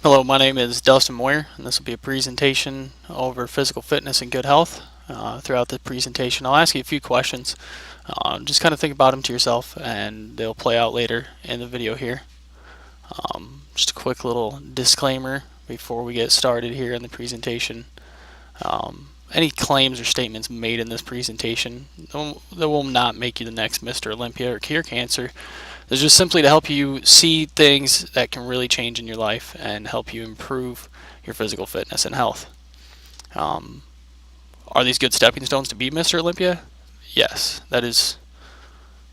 Hello, my name is Dustin Moyer, and this will be a presentation over physical fitness and good health. Throughout the presentation, I'll ask you a few questions. Just kind of think about them to yourself, and they'll play out later in the video here. Just a quick little disclaimer before we get started here in the presentation. Any claims or statements made in this presentation that will not make you the next Mr. Olympia or cure cancer. It's just simply to help you see things that can really change in your life and help you improve your physical fitness and health. Are these good stepping stones to be Mr. Olympia? Yes, that is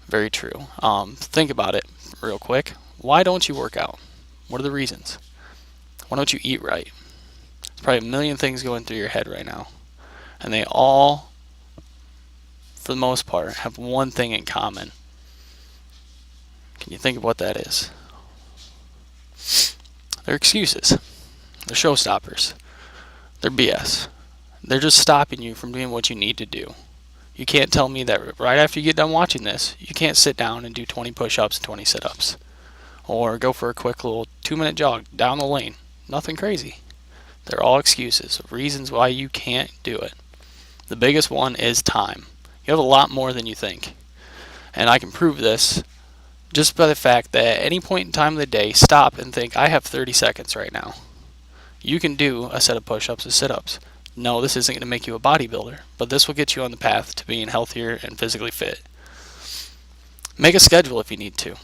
very true. Think about it real quick. Why don't you work out? What are the reasons? Why don't you eat right? There's probably a million things going through your head right now. And they all, for the most part, have one thing in common. Can you think of what that is? They're excuses. They're showstoppers. They're BS. They're just stopping you from doing what you need to do. You can't tell me that right after you get done watching this, you can't sit down and do 20 push-ups and 20 sit-ups. Or go for a quick little 2-minute jog down the lane. Nothing crazy. They're all excuses, reasons why you can't do it. The biggest one is time. You have a lot more than you think. And I can prove this just by the fact that at any point in time of the day, stop and think, I have 30 seconds right now. You can do a set of push-ups or sit-ups. No, this isn't going to make you a bodybuilder, but this will get you on the path to being healthier and physically fit. Make a schedule if you need to.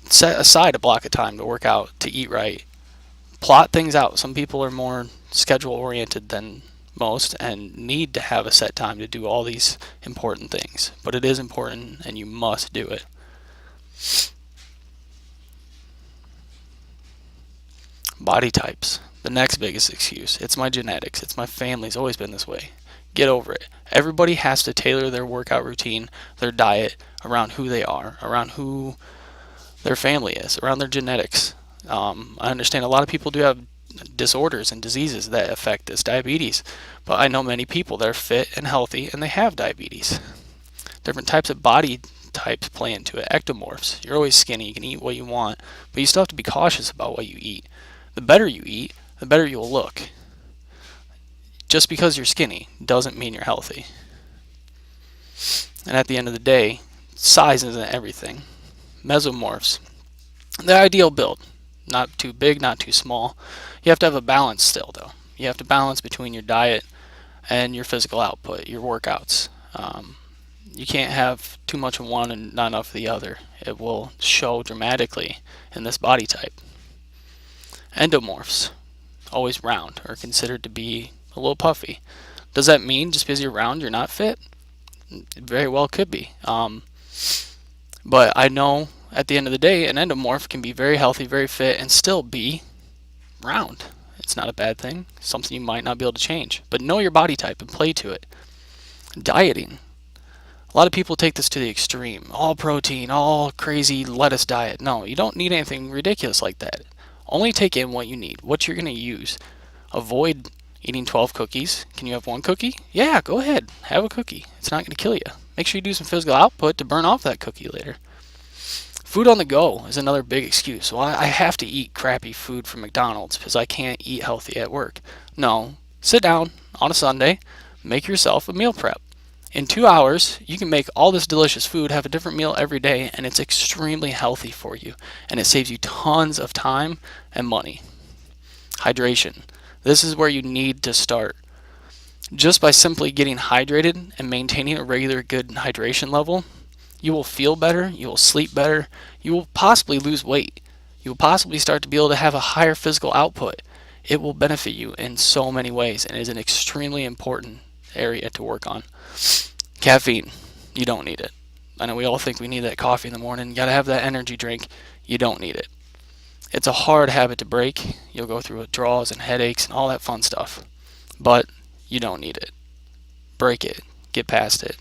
Set aside a block of time to work out, to eat right. Plot things out. Some people are more schedule-oriented than most and need to have a set time to do all these important things. But it is important and you must do it. Body types. The next biggest excuse. It's my genetics. It's my family's always been this way. Get over it. Everybody has to tailor their workout routine, their diet, around who they are, around who their family is, around their genetics. I understand a lot of people do have disorders and diseases that affect this, diabetes, but I know many people that are fit and healthy and they have diabetes. Different types of body types play into it. Ectomorphs. You're always skinny, you can eat what you want, but you still have to be cautious about what you eat. The better you eat, the better you'll look. Just because you're skinny doesn't mean you're healthy. And at the end of the day, size isn't everything. Mesomorphs. The ideal build. Not too big, not too small. You have to have a balance still, though. You have to balance between your diet and your physical output, your workouts. You can't have too much of one and not enough of the other. It will show dramatically in this body type. Endomorphs, always round, are considered to be a little puffy. Does that mean just because you're round you're not fit? It very well could be. But I know at the end of the day, an endomorph can be very healthy, very fit, and still be round. It's not a bad thing. Something you might not be able to change. But know your body type and play to it. Dieting. A lot of people take this to the extreme. All protein, all crazy lettuce diet. No, you don't need anything ridiculous like that. Only take in what you need, what you're going to use. Avoid eating 12 cookies. Can you have one cookie? Yeah, go ahead. Have a cookie. It's not going to kill you. Make sure you do some physical output to burn off that cookie later. Food on the go is another big excuse. Well, I have to eat crappy food from McDonald's because I can't eat healthy at work. No, sit down on a Sunday, make yourself a meal prep. In 2 hours, you can make all this delicious food, have a different meal every day, and it's extremely healthy for you. And it saves you tons of time and money. Hydration. This is where you need to start. Just by simply getting hydrated and maintaining a regular good hydration level, you will feel better, you will sleep better, you will possibly lose weight. You will possibly start to be able to have a higher physical output. It will benefit you in so many ways and is an extremely important area to work on. Caffeine. You don't need it. I know we all think we need that coffee in the morning. You gotta have that energy drink. You don't need it. It's a hard habit to break. You'll go through withdrawals and headaches and all that fun stuff. But you don't need it. Break it. Get past it.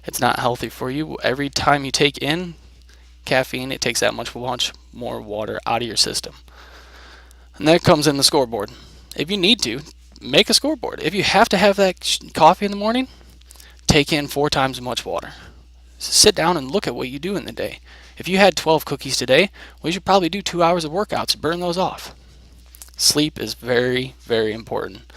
It's not healthy for you. Every time you take in caffeine, it takes that much more water out of your system. And that comes in the scoreboard. If you need to, make a scoreboard. If you have to have that coffee in the morning, take in 4 times as much water. Sit down and look at what you do in the day. If you had 12 cookies today, well, you should probably do 2 hours of workouts to burn those off. Sleep is very, very important.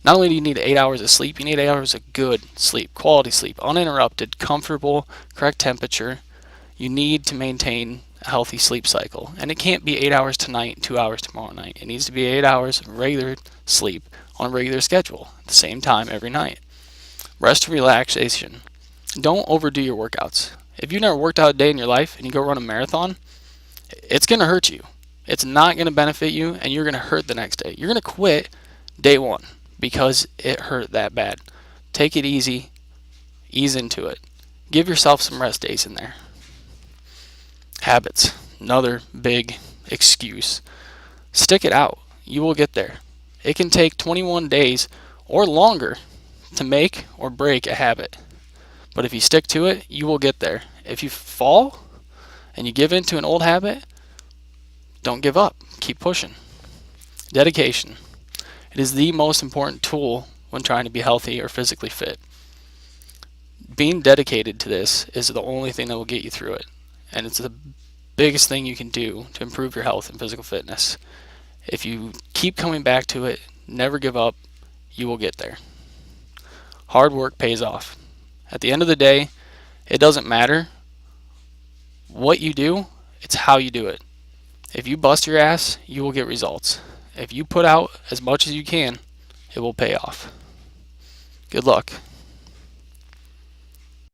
Not only do you need 8 hours of sleep, you need 8 hours of good sleep, quality sleep, uninterrupted, comfortable, correct temperature. You need to maintain a healthy sleep cycle. And it can't be 8 hours tonight, 2 hours tomorrow night. It needs to be 8 hours of regular sleep on a regular schedule at the same time every night. Rest and relaxation. Don't overdo your workouts. If you've never worked out a day in your life and you go run a marathon, it's going to hurt you. It's not going to benefit you, and you're going to hurt the next day. You're going to quit day one because it hurt that bad. Take it easy, ease into it. Give yourself some rest days in there. Habits, another big excuse. Stick it out. You will get there. It can take 21 days or longer to make or break a habit. But if you stick to it, you will get there. If you fall and you give in to an old habit, don't give up. Keep pushing. Dedication. It is the most important tool when trying to be healthy or physically fit. Being dedicated to this is the only thing that will get you through it. And it's the biggest thing you can do to improve your health and physical fitness. If you keep coming back to it, never give up, you will get there. Hard work pays off. At the end of the day, it doesn't matter what you do, it's how you do it. If you bust your ass, you will get results. If you put out as much as you can, it will pay off. Good luck.